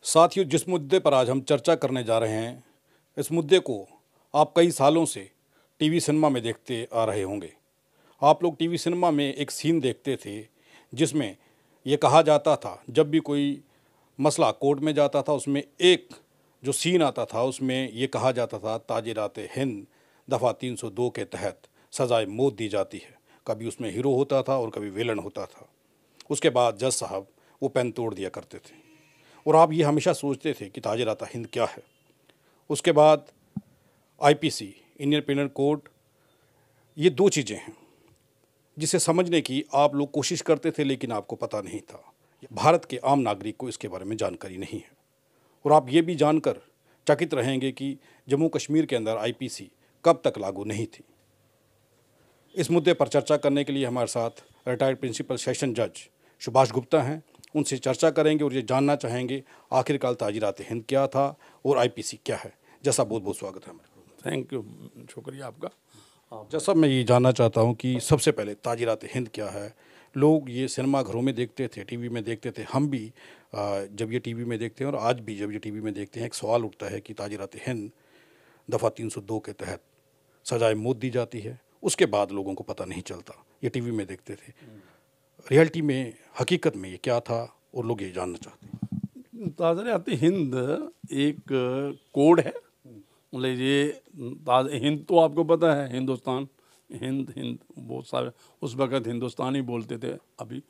साथियों, जिस मुद्दे पर आज हम चर्चा करने जा रहे हैं, इस मुद्दे को आप कई सालों से टीवी सिनेमा में देखते आ रहे होंगे। आप लोग टीवी सिनेमा में एक सीन देखते थे जिसमें ये कहा जाता था, जब भी कोई मसला कोर्ट में जाता था उसमें एक जो सीन आता था उसमें ये कहा जाता था, ताजिरात हिंद दफ़ा 302 के तहत सज़ाए मौत दी जाती है। कभी उसमें हीरो होता था और कभी विलन होता था। उसके बाद जज साहब वो पेन तोड़ दिया करते थे और आप ये हमेशा सोचते थे कि ताजिरात हिंद क्या है। उसके बाद आईपीसी, इंडियन पिनल कोड, ये दो चीज़ें हैं जिसे समझने की आप लोग कोशिश करते थे, लेकिन आपको पता नहीं था। भारत के आम नागरिक को इसके बारे में जानकारी नहीं है और आप ये भी जानकर चकित रहेंगे कि जम्मू कश्मीर के अंदर आईपीसी कब तक लागू नहीं थी। इस मुद्दे पर चर्चा करने के लिए हमारे साथ रिटायर्ड प्रिंसिपल सेशन जज सुभाष गुप्ता हैं। उनसे चर्चा करेंगे और ये जानना चाहेंगे आखिरकार ताजिरात हिंद क्या था और आईपीसी क्या है। जैसा बहुत बहुत स्वागत है। थैंक यू, शुक्रिया आपका। जैसा मैं ये जानना चाहता हूँ कि सबसे पहले ताजिरात हिंद क्या है। लोग ये सिनेमा घरों में देखते थे, टीवी में देखते थे। हम भी जब ये टीवी में देखते हैं और आज भी जब ये टीवी में देखते हैं, एक सवाल उठता है कि ताजिरात हिंद दफ़ा 302 के तहत सजाए मौत दी जाती है। उसके बाद लोगों को पता नहीं चलता, ये टीवी में देखते थे। रियलिटी में, हकीकत में ये क्या था और लोग ये जानना चाहते हैं। ताज़िरात हिंद एक कोड है। मतलब ये हिंद तो आपको पता है, हिंदुस्तान, हिंद हिंद बहुत सारे उस वक़्त हिंदुस्तान ही बोलते थे। अभी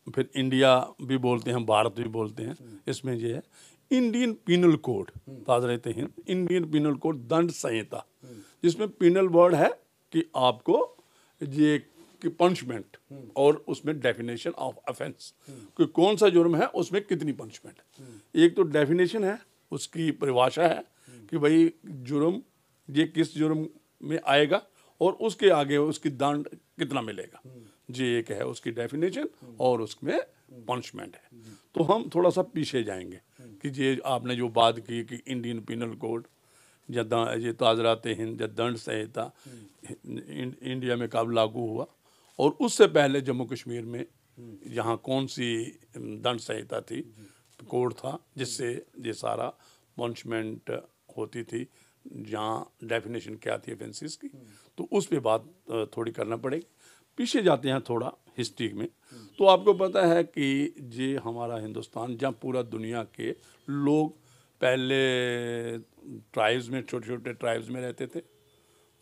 फिर इंडिया भी बोलते हैं, भारत भी बोलते हैं। इसमें ये है इंडियन पिनल कोड, ताज़िरात हिंद इंडियन पिनल कोड, दंड संहिता, जिसमें पिनल वर्ड है कि आपको ये कि पनिशमेंट और उसमें डेफिनेशन ऑफ ऑफेंस कि कौन सा जुर्म है, उसमें कितनी पनिशमेंट है। एक तो डेफिनेशन है, उसकी परिभाषा है कि भाई जुर्म ये किस जुर्म में आएगा और उसके आगे उसकी दंड कितना मिलेगा। ये एक है उसकी डेफिनेशन और उसमें पनिशमेंट है। तो हम थोड़ा सा पीछे जाएंगे कि ये आपने जो बात की कि इंडियन पिनल कोड या ये ताज़िरात हिंद या दंड संहिता इंडिया में कब लागू हुआ और उससे पहले जम्मू कश्मीर में यहाँ कौन सी दंड संहिता थी, कोड था, जिससे ये सारा पनिशमेंट होती थी, जहाँ डेफिनेशन क्या थी ऑफेंसेस की। तो उस पे बात थोड़ी करना पड़ेगी। पीछे जाते हैं थोड़ा हिस्ट्री में, तो आपको पता है कि ये हमारा हिंदुस्तान, जहाँ पूरा दुनिया के लोग पहले ट्राइब्स में, छोटे छोटे ट्राइब्स में रहते थे,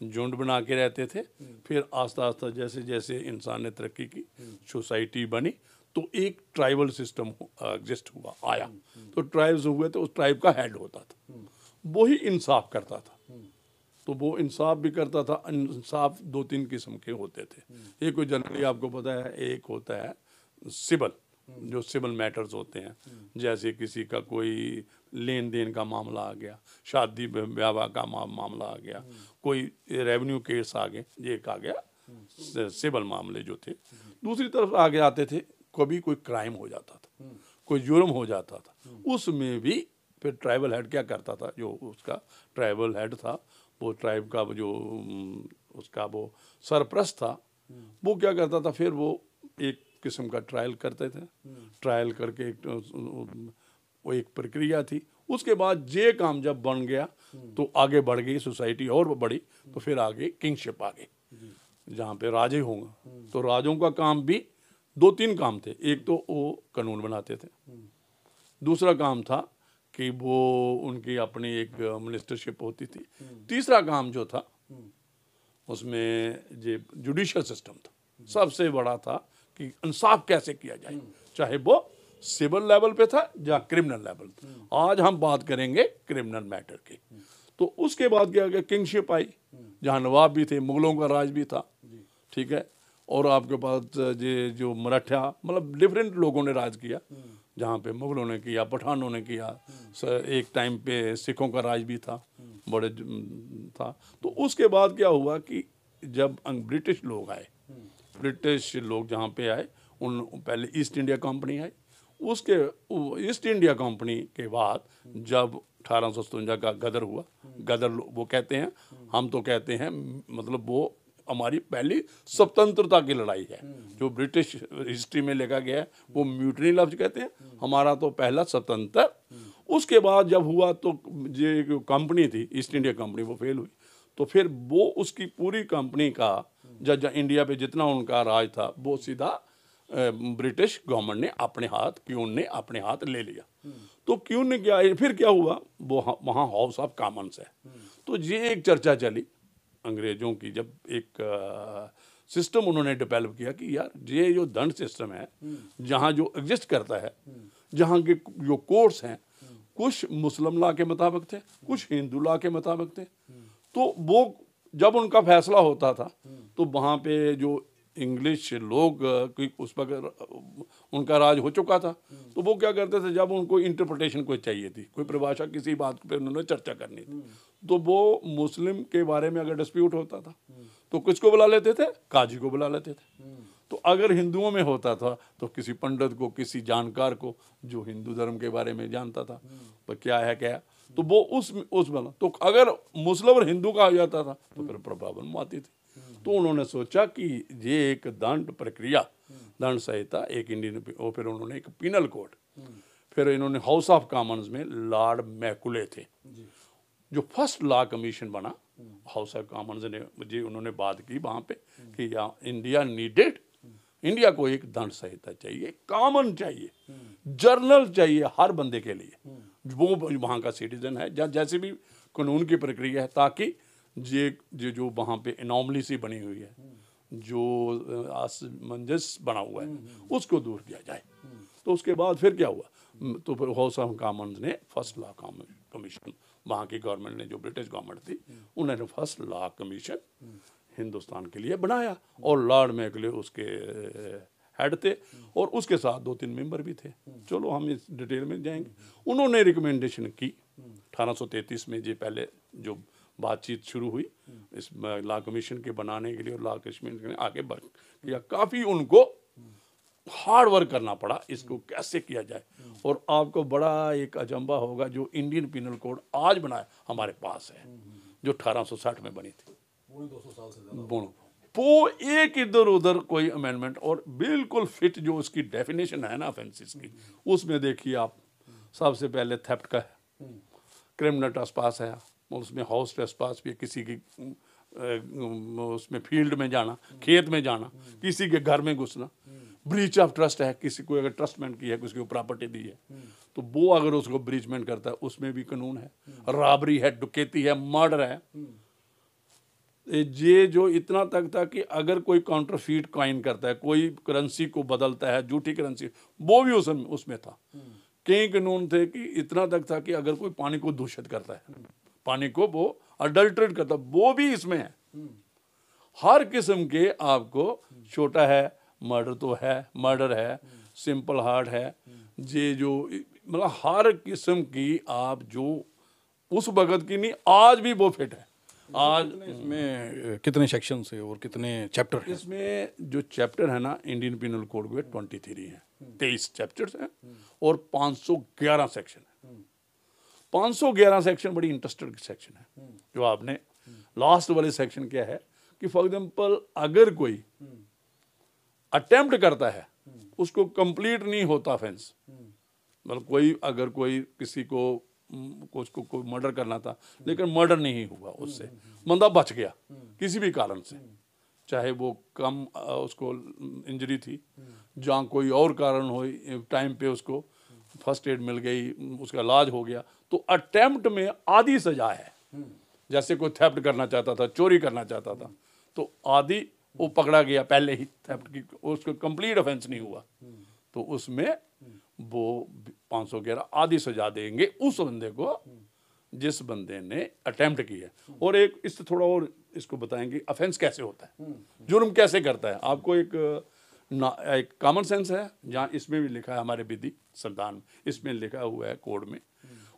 झुंड बना के रहते थे। फिर आस्ता आस्ता जैसे जैसे इंसान ने तरक्की की, सोसाइटी बनी, तो एक ट्राइबल सिस्टम एग्जिस्ट हुआ, आया। तो ट्राइब्स हुए तो उस ट्राइब का हेड होता था, वो ही इंसाफ करता था। तो वो इंसाफ भी करता था। इंसाफ दो तीन किस्म के होते थे। एक कोई जनरली आपको पता है, एक होता है सिविल, जो सिविल मैटर्स होते हैं, जैसे किसी का कोई लेन देन का मामला आ गया, शादी ब्याह का मामला आ गया, कोई रेवेन्यू केस आ गए, ये एक आ गया सिविल मामले जो थे। दूसरी तरफ आगे आते थे, कभी कोई क्राइम हो जाता था, कोई जुर्म हो जाता था, उसमें भी फिर ट्राइबल हेड क्या करता था, जो उसका ट्राइबल हेड था, वो ट्राइब का जो उसका वो सरप्रस्त था, वो क्या करता था, फिर वो एक किस्म का ट्रायल करते थे। ट्रायल करके वो एक प्रक्रिया थी। उसके बाद ये काम जब बन गया तो आगे बढ़ गई सोसाइटी और बढ़ी, तो फिर आगे किंगशिप आ गई, जहाँ पे राजे होंगे। तो राजों का काम भी दो तीन काम थे। एक तो वो कानून बनाते थे, दूसरा काम था कि वो उनकी अपनी एक मिनिस्टरशिप होती थी, तीसरा काम जो था उसमें ये जुडिशियल सिस्टम था। सबसे बड़ा था कि इंसाफ कैसे किया जाए, चाहे वो सिविल लेवल पे था या क्रिमिनल लेवल था। आज हम बात करेंगे क्रिमिनल मैटर की। तो उसके बाद क्या गया, किंगशिप आई, जहाँ नवाब भी थे, मुगलों का राज भी था, ठीक है। और आपके पास ये जो मराठा, मतलब डिफरेंट लोगों ने राज किया, जहाँ पे मुगलों ने किया, पठानों ने किया, एक टाइम पे सिखों का राज भी था, बड़े था। तो उसके बाद क्या हुआ कि जब ब्रिटिश लोग आए, ब्रिटिश लोग जहाँ पे आए, उन पहले ईस्ट इंडिया कंपनी आई। उसके ईस्ट इंडिया कंपनी के बाद जब 1857 का गदर हुआ, गदर वो कहते हैं, हम तो कहते हैं, मतलब वो हमारी पहली स्वतंत्रता की लड़ाई है। जो ब्रिटिश हिस्ट्री में लिखा गया है वो म्यूटनी लफ्ज कहते हैं, हमारा तो पहला स्वतंत्र उसके बाद जब हुआ तो ये जो कंपनी थी ईस्ट इंडिया कंपनी वो फेल हुई, तो फिर वो उसकी पूरी कंपनी का जब इंडिया पे जितना उनका राज था वो सीधा ब्रिटिश गवर्नमेंट ने अपने हाथ, क्यून ने अपने हाथ ले लिया। तो क्यून ने क्या, फिर क्या हुआ, वो वहाँ हाउस ऑफ कॉमन्स है। तो ये एक चर्चा चली अंग्रेजों की, जब एक सिस्टम उन्होंने डेवलप किया कि यार ये जो दंड सिस्टम है जहाँ जो एग्जिस्ट करता है, जहाँ के जो कोर्ट्स हैं कुछ मुस्लिम लॉ के मुताबिक थे, कुछ हिंदू लॉ के मुताबिक थे। तो वो जब उनका फैसला होता था तो वहाँ पे जो इंग्लिश लोग उस पर उनका राज हो चुका था, तो वो क्या करते थे, जब उनको इंटरप्रिटेशन कोई चाहिए थी, कोई परिभाषा किसी बात पे उन्होंने चर्चा करनी थी, तो वो मुस्लिम के बारे में अगर डिस्प्यूट होता था तो किसको बुला लेते थे, काजी को बुला लेते थे। तो अगर हिंदुओं में होता था तो किसी पंडित को, किसी जानकार को जो हिंदू धर्म के बारे में जानता था, तो क्या है क्या, तो वो उस बना। तो अगर मुस्लिम और हिंदू का आ जाता था तो फिर प्रॉब्लम आती थी। तो उन्होंने सोचा कि ये एक दंड प्रक्रिया, दंड संहिता एक इंडियन, और फिर उन्होंने एक पिनल कोड, फिर इन्होंने हाउस ऑफ कॉमन्स में लॉर्ड मैकुले थे जो फर्स्ट लॉ कमीशन बना। हाउस ऑफ कॉमन्स ने मुझे उन्होंने बात की वहाँ पे कि इंडिया नीडेड, इंडिया को एक दंड संहिता चाहिए, कॉमन चाहिए, जर्नल चाहिए हर बंदे के लिए, वो वहाँ का सिटीजन है, जैसे भी कानून की प्रक्रिया है, ताकि ये जो वहाँ पे एनॉमली सी बनी हुई है, जो असमंजस बना हुआ है, उसको दूर किया जाए। तो उसके बाद फिर क्या हुआ, तो फिर हाउस ऑफ कॉमन्स ने फर्स्ट लॉ कमीशन, वहाँ की गवर्नमेंट ने, जो ब्रिटिश गवर्नमेंट थी, उन्होंने फर्स्ट लॉ कमीशन हिंदुस्तान के लिए बनाया, और लॉर्ड मैकुले उसके हेड थे, और उसके साथ 2-3 मेंबर भी थे। चलो हम इस डिटेल में जाएंगे। उन्होंने रिकमेंडेशन की 1833 में, ये पहले जो बातचीत शुरू हुई इस लॉ कमीशन के बनाने के लिए, और लॉ कमीशन ने आगे बढ़ किया, काफ़ी उनको हार्ड वर्क करना पड़ा इसको कैसे किया जाए। और आपको बड़ा एक अचंभा होगा, जो इंडियन पिनल कोड आज बनाया हमारे पास है, जो 1860 में बनी थी, 200 साल से वो एक इधर उधर कोई अमेंडमेंट, और बिल्कुल फिट जो उसकी डेफिनेशन है ना ऑफेंसेस की, उसमें देखिए आप, सबसे पहले थेफ्ट का है, क्रिमिनल ट्रेसपास है, उसमें हाउस ट्रेसपास भी, किसी की उसमें फील्ड में जाना, खेत में जाना, किसी के घर में घुसना, ब्रीच ऑफ ट्रस्ट है, किसी को अगर ट्रस्टमेंट की है, किसी को प्रॉपर्टी दी है तो वो अगर उसको ब्रीचमेंट करता है उसमें भी कानून है, रॉबरी है, डकैती है, मर्डर है। ये जो इतना तक था कि अगर कोई काउंटरफीट कॉइन करता है, कोई करेंसी को बदलता है, झूठी करेंसी, वो भी उसमें था। कई कानून थे कि इतना तक था कि अगर कोई पानी को दूषित करता है, पानी को वो अडल्ट्रेट करता है, वो भी इसमें है। हर किस्म के आपको, छोटा है मर्डर तो है, मर्डर है, सिंपल हार्ट है, ये जो मतलब हर किस्म की आप जो उस वक़्त की नहीं, आज भी वो फिट है। आज इसमें कितने सेक्शन है और कितने चैप्टर हैं? इसमें जो चैप्टर है ना इंडियन पिनल कोड में 23 हैं, 23 चैप्टर्स हैं और 511 सेक्शन है। 511 सेक्शन बड़ी इंटरेस्टेड सेक्शन है। जो आपने लास्ट वाले सेक्शन क्या है कि फॉर एग्जांपल अगर कोई अटेम्प्ट करता है, उसको कंप्लीट नहीं होता ऑफेंस, मतलब कोई अगर कोई किसी को उसको कोई मर्डर करना था लेकिन मर्डर नहीं हुआ, उससे बंदा बच गया किसी भी कारण से, चाहे वो कम उसको इंजरी थी, जहाँ कोई और कारण हो, टाइम पे उसको फर्स्ट एड मिल गई, उसका इलाज हो गया, तो अटेम्प्ट में आधी सजा है। जैसे कोई थेफ्ट करना चाहता था, चोरी करना चाहता था, तो आधी वो पकड़ा गया पहले ही, थेफ्ट की उसको कंप्लीट ऑफेंस नहीं हुआ, तो उसमें वो 511 आधी सजा देंगे उस बंदे को जिस बंदे ने अटेम्प्ट की है। और एक इससे थोड़ा और इसको बताएंगे ऑफेंस कैसे होता है, जुर्म कैसे करता है। आपको एक कॉमन सेंस है, जहाँ इसमें भी लिखा है हमारे विधि संविधान में, इसमें लिखा हुआ है कोड में।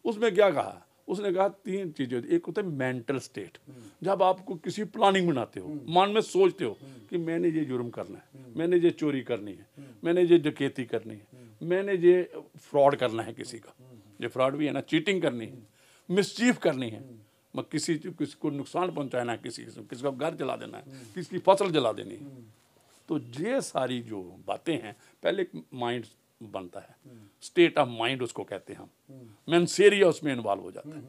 उसमें क्या कहा, उसने कहा 3 चीज़ें। एक होता है मेंटल स्टेट, जब आपको किसी प्लानिंग बनाते हो, मन में सोचते हो कि मैंने ये जुर्म करना है, मैंने ये चोरी करनी है, मैंने ये डकैती करनी है, मैंने ये फ्रॉड करना है, किसी का ये फ्रॉड भी है ना, चीटिंग करनी है, मिसचीफ करनी है, किसी को नुकसान पहुंचाना है, किसी का घर जला देना है, किसी की फसल जला देनी है। तो ये सारी जो बातें हैं, पहले माइंड बनता है, स्टेट ऑफ माइंड उसको कहते हैं हम। मेंसेरिया उसमें इन्वॉल्व हो जाता है।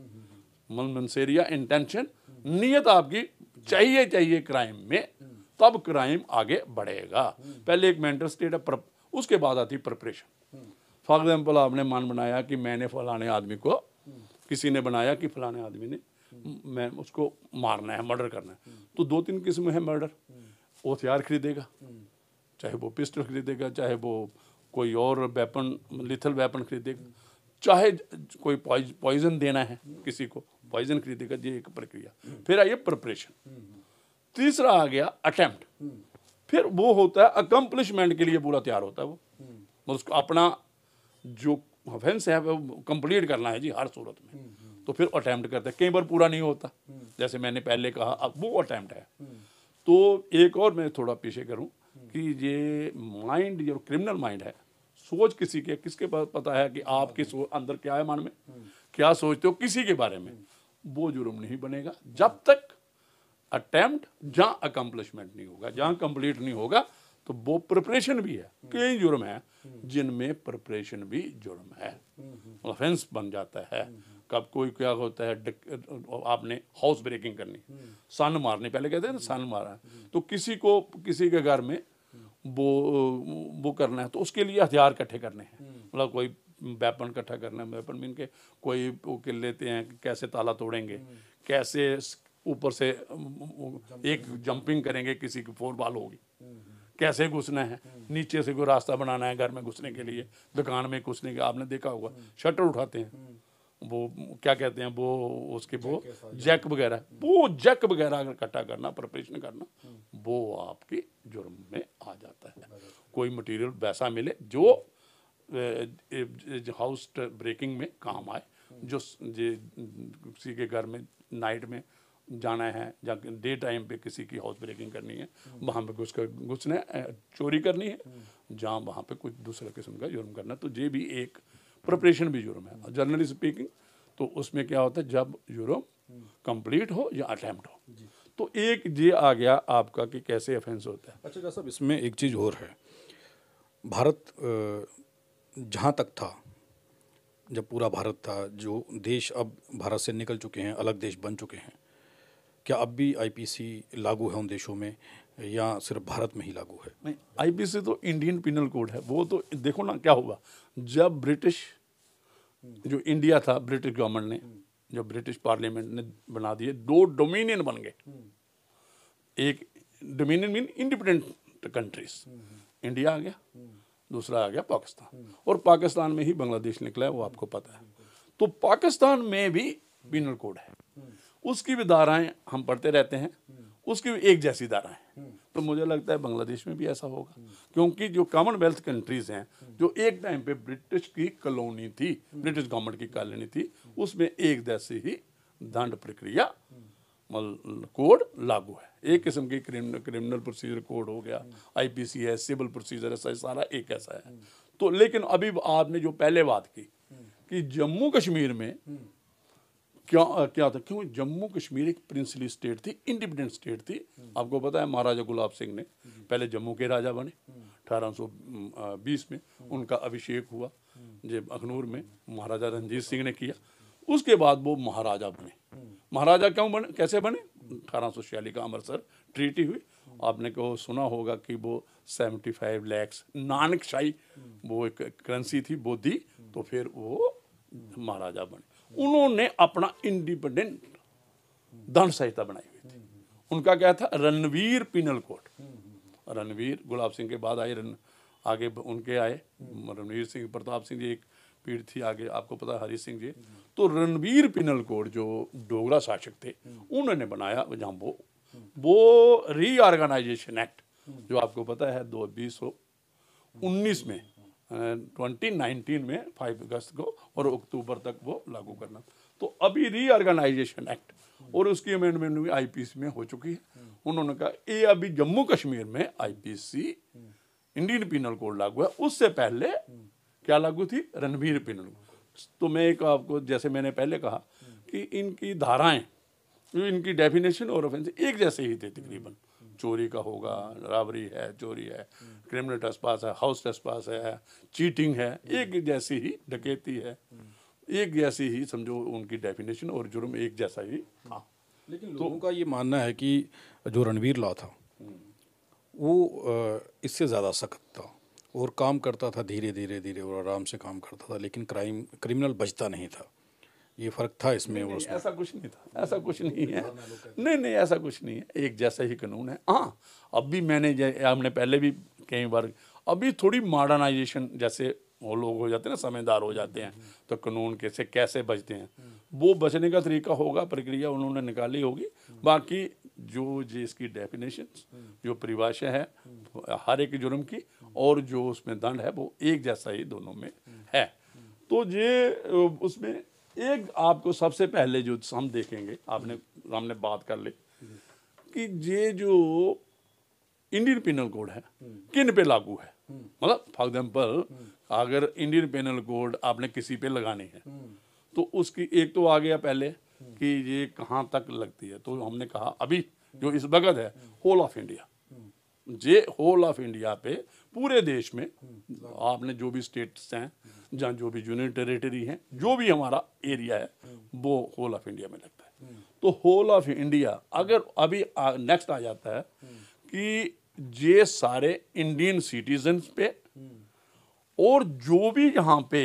मेंसेरिया इंटेंशन, नीयत आपकी चाहिए क्राइम में, तब क्राइम आगे बढ़ेगा। पहले एक मेंटल स्टेट है, उसके बाद आती है प्रिपरेशन। फॉर एग्जाम्पल आपने मन बनाया कि मैंने फलाने आदमी को, किसी ने बनाया कि फलाने आदमी ने मैं उसको मारना है, मर्डर करना है, तो 2-3 किस्म है मर्डर। वो हथियार खरीदेगा, चाहे वो पिस्टल खरीदेगा, चाहे वो कोई और वेपन, लिथल वेपन खरीदेगा, चाहे कोई पॉइजन देना है किसी को, पॉइजन खरीदेगा। ये एक प्रक्रिया। फिर आई प्रिपरेशन। तीसरा आ गया अटेम्प्ट। फिर वो होता है अकम्पलिशमेंट के लिए पूरा तैयार होता है वो, उसको अपना जो ऑफेंस है वो कंप्लीट करना है जी हर सूरत में। तो फिर अटेम्प्ट करते हैं, कई बार पूरा नहीं होता, जैसे मैंने पहले कहा, अब वो अटेम्प्ट है। तो एक और मैं थोड़ा पीछे करूं कि ये माइंड, जो क्रिमिनल माइंड है, सोच किसी के, किसके पास पता है कि आपके अंदर क्या है, मन में क्या सोचते हो किसी के बारे में, वो जुर्म नहीं बनेगा जब तक अटेम्प्ट जहां अकम्पलिशमेंट नहीं होगा, जहां कंप्लीट नहीं होगा। तो वो प्रिपरेशन भी है, कई जुर्म है जिनमें प्रिपरेशन भी जुर्म है, ऑफेंस बन जाता है। कब कोई क्या होता है, आपने हाउस ब्रेकिंग करनी, सन मारनी, पहले कहते हैं ना सन मारा, तो किसी को किसी के घर में वो करना है, तो उसके लिए हथियार इकट्ठे करने हैं, मतलब कोई वेपन इकट्ठा करना है। वेपन मीन के कोई वो के लेते हैं कि कैसे ताला तोड़ेंगे, कैसे ऊपर से एक जंपिंग करेंगे, किसी की 4 बाल होगी, कैसे घुसना है, नीचे से कोई रास्ता बनाना है घर में घुसने के लिए, दुकान में घुसने के, आपने देखा होगा शटर उठाते हैं, वो क्या कहते हैं, वो उसके वो जैक वगैरह, वो जैक वगैरह इकट्ठा करना, प्रिपरेशन करना, वो आपकी जुर्म में आ जाता है। कोई मटेरियल वैसा मिले जो हाउस ब्रेकिंग में काम आए, जो किसी के घर में नाइट में जाना है या डे टाइम पे किसी की हाउस ब्रेकिंग करनी है, वहाँ पे घुसना है, चोरी करनी है, जहाँ वहाँ पे कुछ दूसरे किस्म का जुर्म करना है, तो ये भी एक प्रिपरेशन भी जुर्म है। जनरली स्पीकिंग तो उसमें क्या होता है, जब जुर्म कंप्लीट हो या अटेम्प्ट हो। तो एक ये आ गया आपका कि कैसे ऑफेंस होता है। अच्छा साहब, इसमें एक चीज़ और है, भारत जहाँ तक था, जब पूरा भारत था, जो देश अब भारत से निकल चुके हैं, अलग देश बन चुके हैं, क्या अब भी आईपीसी लागू है उन देशों में या सिर्फ भारत में ही लागू है? नहीं, आईपीसी तो इंडियन पिनल कोड है। वो तो देखो ना क्या हुआ, जब ब्रिटिश, जो इंडिया था, ब्रिटिश गवर्नमेंट ने, जब ब्रिटिश पार्लियामेंट ने बना दिए, 2 डोमिनियन बन गए। एक dominion mean independent countries, India आ गया, दूसरा आ गया पाकिस्तान, और पाकिस्तान में ही बांग्लादेश निकला है, वो आपको पता है। तो पाकिस्तान में भी पिनल कोड है, उसकी भी धाराएं हम पढ़ते रहते हैं, उसकी भी एक जैसी धाराएं। तो मुझे लगता है बांग्लादेश में भी ऐसा होगा, क्योंकि जो कॉमनवेल्थ कंट्रीज हैं, जो एक टाइम पे ब्रिटिश की कॉलोनी थी, ब्रिटिश गवर्नमेंट की कॉलोनी थी, उसमें एक जैसी ही दंड प्रक्रिया कोड लागू है। एक किस्म की क्रिमिनल प्रोसीजर कोड हो गया, आईपीसी है, सिविल प्रोसीजर है, सारा एक ऐसा है। तो लेकिन अभी आपने जो पहले बात की कि जम्मू कश्मीर में क्या था, क्यों जम्मू कश्मीर एक प्रिंसली स्टेट थी, इंडिपेंडेंट स्टेट थी। आपको पता है महाराजा गुलाब सिंह ने पहले जम्मू के राजा बने, 1820 में उनका अभिषेक हुआ जब अखनूर में महाराजा रणजीत सिंह ने किया। उसके बाद वो महाराजा बने। महाराजा क्यों बने, कैसे बने? 1846 का अमृतसर ट्रीटी हुई, आपने को सुना होगा कि वो 75 लाख नानकशाही वो एक करेंसी थी, वो दी, तो फिर वो महाराजा बने। उन्होंने अपना इंडिपेंडेंट दंड संहिता बनाई हुई थी। उनका क्या था? Ranbir penal code. रणवीर गुलाब सिंह के बाद आए, आगे उनके आए रणवीर सिंह, प्रताप सिंह जी एक पीढ़ी थी आगे, आपको पता है हरि सिंह जी। तो रणवीर पिनल कोड जो डोगरा शासक थे उन्होंने बनाया, जहाँ वो रीऑर्गेनाइजेशन एक्ट जो आपको पता है 2019 में 2019 में 5 अगस्त को और अक्टूबर तक वो लागू करना। तो अभी रीऑर्गेनाइजेशन एक्ट और उसकी अमेंडमेंट भी आईपीसी में हो चुकी है। उन्होंने कहा ये अभी जम्मू कश्मीर में आईपीसी इंडियन पिनल कोड लागू है, उससे पहले क्या लागू थी? Ranveer penal code. तो मैं एक आपको, जैसे मैंने पहले कहा कि इनकी धाराएं, इनकी डेफिनेशन और ऑफेंस एक जैसे ही थे तकरीबन, चोरी का होगा, रॉबरी है, चोरी है, क्रिमिनल ट्रेसपास है, हाउस ट्रेसपास है, चीटिंग है, एक जैसी ही डकैती है, एक जैसी ही समझो उनकी डेफिनेशन और जुर्म एक जैसा ही था। लेकिन लोगों का ये मानना है कि जो रणवीर लॉ था वो इससे ज़्यादा सख्त था और काम करता था धीरे धीरे धीरे और आराम से काम करता था, लेकिन क्रिमिनल बचता नहीं था। ये फ़र्क था इसमें और उसमें। ऐसा कुछ नहीं था, ऐसा कुछ नहीं है, नहीं नहीं ऐसा कुछ नहीं है, एक जैसा ही कानून है। हाँ, अब भी हमने पहले भी कई बार, अभी थोड़ी मॉडर्नाइजेशन, जैसे वो लोग हो जाते हैं ना, समझदार हो जाते हैं, तो कानून कैसे बचते हैं, वो बचने का तरीका होगा, प्रक्रिया उन्होंने निकाली होगी। बाकी जो इसकी डेफिनेशन, जो परिभाषा है हर एक जुर्म की और जो उसमें दंड है वो एक जैसा ही दोनों में है। तो ये उसमें एक आपको सबसे पहले जो हम देखेंगे, हमने बात कर ली कि ये जो इंडियन पिनल कोड है किन पे लागू है। मतलब फॉर एग्जाम्पल अगर इंडियन पिनल कोड आपने किसी पे लगानी है तो उसकी एक तो आ गया पहले कि ये कहाँ तक लगती है, तो हमने कहा अभी जो इस वक्त है होल ऑफ इंडिया, ये होल ऑफ इंडिया पे पूरे देश में आपने जो भी स्टेट्स हैं जहाँ जो भी यूनियन टेरिटरी हैं, जो भी हमारा एरिया है वो होल ऑफ इंडिया में लगता है। तो होल ऑफ इंडिया अगर अभी नेक्स्ट आ जाता है कि ये सारे इंडियन सिटीजन्स पे और जो भी यहाँ पे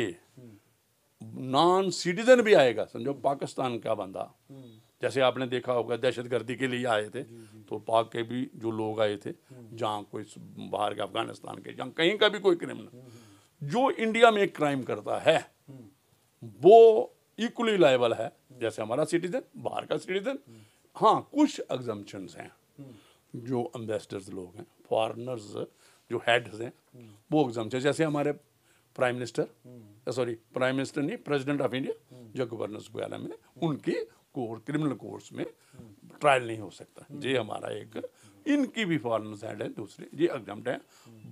नॉन सिटीजन भी आएगा, समझो पाकिस्तान का बंदा, जैसे आपने देखा होगा दहशतगर्दी के लिए आए थे तो पाक के भी जो लोग आए थे, जहाँ कोई बाहर के अफगानिस्तान के, जहाँ कहीं का भी कोई क्रिमिनल जो इंडिया में एक क्राइम करता है वो इक्वली लायबल है जैसे हमारा सिटीजन, बाहर का सिटीजन। हाँ, कुछ एग्जम्पशंस हैं, जो एम्बेसडर्स लोग हैं, फॉरेनर्स जो हेड्स हैं वो एग्जम्पशन, जैसे हमारे प्राइम मिनिस्टर नहीं, प्रेसिडेंट ऑफ इंडिया जो गवर्नर्स वगैरह में उनकी क्रिमिनल कोर्ट्स में ट्रायल नहीं हो सकता, ये हमारा एक, इनकी भी फॉरेनर्स हेड है दूसरे, ये एग्जम्प्ट है।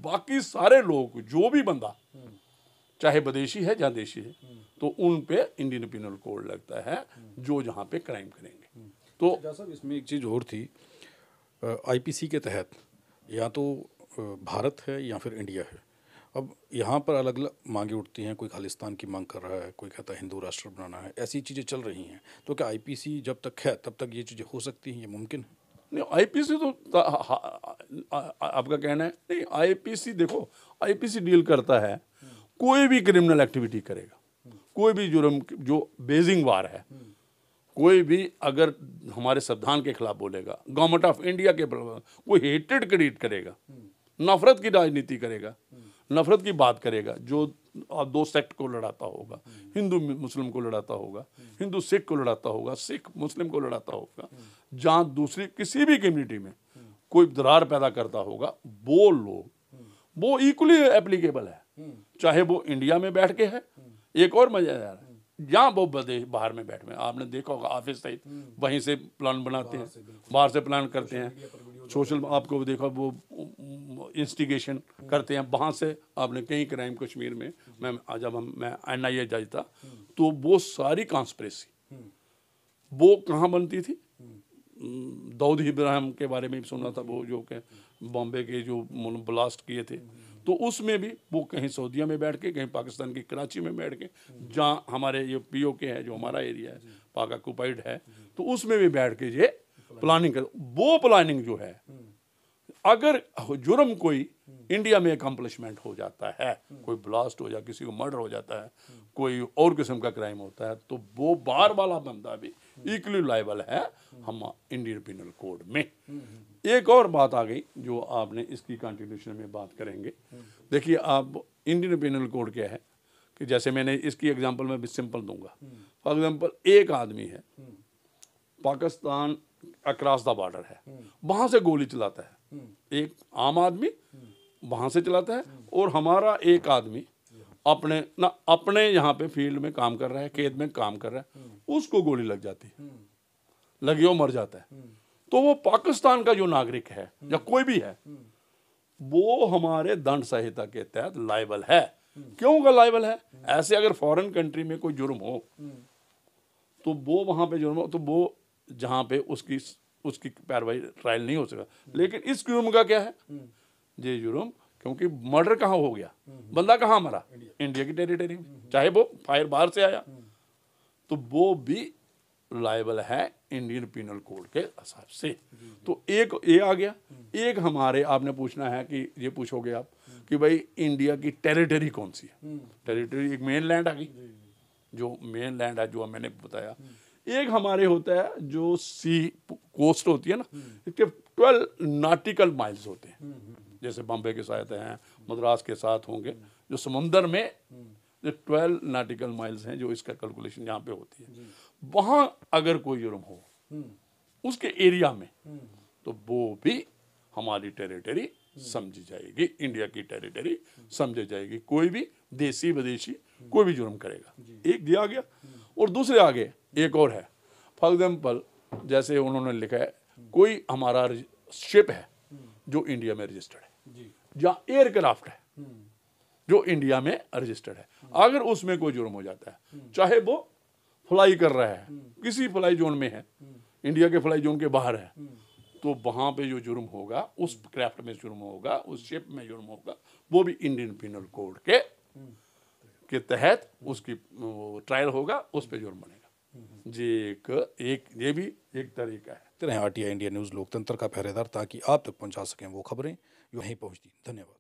बाकी सारे लोग जो भी बंदा चाहे विदेशी है या देशी है तो उन पे इंडियन पिनल कोड लगता है जो जहाँ पे क्राइम करेंगे। तो साहब इसमें एक चीज़ और थी, आईपीसी के तहत या तो भारत है या फिर इंडिया है। अब यहाँ पर अलग अलग मांगे उठती हैं, कोई खालिस्तान की मांग कर रहा है, कोई कहता है हिंदू राष्ट्र बनाना है, ऐसी चीज़ें चल रही हैं। तो क्या आईपीसी जब तक है तब तक ये चीज़ें हो सकती हैं, ये मुमकिन है? नहीं, आईपीसी तो आपका कहना है नहीं, आईपीसी देखो, आईपीसी डील करता है कोई भी क्रिमिनल एक्टिविटी करेगा, कोई भी जुर्म जो बेजिंग वार है, कोई भी अगर हमारे संविधान के खिलाफ बोलेगा, गवर्नमेंट ऑफ इंडिया के कोई हेटेड क्रिएट करेगा, नफरत की राजनीति करेगा, नफरत की बात करेगा, जो दो सेक्ट को लड़ाता होगा, हिंदू मुस्लिम को लड़ाता होगा, हिंदू सिख को लड़ाता होगा, सिख मुस्लिम को लड़ाता होगा, जहाँ दूसरी किसी भी कम्युनिटी में कोई दरार पैदा करता होगा, वो लोग वो इक्वली एप्लीकेबल है, चाहे वो इंडिया में बैठ के है। एक और मजेदार है, जहाँ वो बाहर में बैठ में, आपने देखा होगा ऑफिस सहित वहीं से प्लान बनाते हैं, बाहर से प्लान करते हैं, सोशल आपको देखा वो इंस्टिगेशन करते हैं, वहाँ से आपने कई क्राइम कश्मीर में, जब मैं NIA जज था तो वो सारी कॉन्स्पिरेसी वो कहाँ बनती थी, दाऊद इब्राहिम के बारे में भी सुना था, वो जो के बॉम्बे के जो ब्लास्ट किए थे, तो उसमें भी वो कहीं सऊदीया में बैठ के, कहीं पाकिस्तान की कराची में बैठ के, जहाँ हमारे ये POK है जो हमारा एरिया है पाक ऑक्युपाइड है, तो उसमें भी बैठ के ये प्लानिंग कर, वो प्लानिंग जो है अगर जुर्म कोई इंडिया में अकम्पलिशमेंट हो जाता है, कोई ब्लास्ट हो जाए, किसी को मर्डर हो जाता है, कोई और किस्म का क्राइम होता है, तो वो बाहर वाला बंदा भी इक्वली लायबल है हम इंडियन पिनल कोड में। एक और बात आ गई जो आपने इसकी कंटिन्यूशन में बात करेंगे। देखिए, आप इंडियन पिनल कोड क्या है कि जैसे मैंने इसकी एग्जांपल में भी सिंपल दूंगा। फॉर एग्जांपल, एक आदमी है पाकिस्तान अक्रॉस द बॉर्डर है, वहां से गोली चलाता है, एक आम आदमी वहां से चलाता है, और हमारा एक आदमी अपने यहाँ पे फील्ड में काम कर रहा है, खेत में काम कर रहा है, उसको गोली लग जाती है, लगी वो मर जाता है, तो वो पाकिस्तान का जो नागरिक है या कोई भी है वो हमारे दंड संहिता के तहत लायबल है। क्यों का लायबल है? ऐसे अगर फॉरेन कंट्री में कोई जुर्म हो तो वो वहां पे जुर्म हो, तो वो जहाँ पे उसकी उसकी कार्रवाई ट्रायल नहीं हो सका। लेकिन इस जुर्म का क्या है, ये जुर्म, क्योंकि मर्डर कहाँ हो गया, बंदा कहाँ मरा, इंडिया की टेरिटरी में, चाहे वो फायर बाहर से आया, तो वो भी लायबल है इंडियन पिनल कोड के हिसाब से। तो एक ये आ गया। एक हमारे, आपने पूछना है कि ये पूछोगे आप कि भाई इंडिया की टेरिटरी कौन सी है। टेरिटरी एक मेन लैंड आ गई, जो मेन लैंड है जो मैंने बताया। एक हमारे होता है जो सी कोस्ट होती है ना, इसके 12 नॉटिकल माइल्स होते हैं, जैसे बॉम्बे के साथ हैं, मद्रास के साथ होंगे, जो समुंदर में जो 12 नॉटिकल माइल्स हैं, जो इसका कैलकुलेशन यहाँ पे होती है, वहाँ अगर कोई जुर्म हो उसके एरिया में, तो वो भी हमारी टेरिटरी समझी जाएगी, इंडिया की टेरिटरी समझी जाएगी। कोई भी देसी विदेशी कोई भी जुर्म करेगा, एक दिया गया। और दूसरे आगे एक और है, फॉर एग्जाम्पल जैसे उन्होंने लिखा है कोई हमारा शिप है जो इंडिया में रजिस्टर्ड है, या एयरक्राफ्ट है जो इंडिया में रजिस्टर्ड है, अगर उसमें कोई जुर्म हो जाता है, चाहे वो फ्लाई कर रहा है, किसी फ्लाई जोन में है, इंडिया के फ्लाई जोन के बाहर है, तो वहाँ पे जो जुर्म होगा, उस क्राफ्ट में जुर्म होगा, उस शिप में जुर्म होगा, वो भी इंडियन पिनल कोड के तहत उसकी ट्रायल होगा, उस पे जुर्म बनेगा। जी एक ये भी एक तरीका है। RTI इंडिया न्यूज़ लोकतंत्र का पहरेदार, ताकि आप तक पहुंचा सकें वो खबरें जो यहीं पहुंचती। धन्यवाद।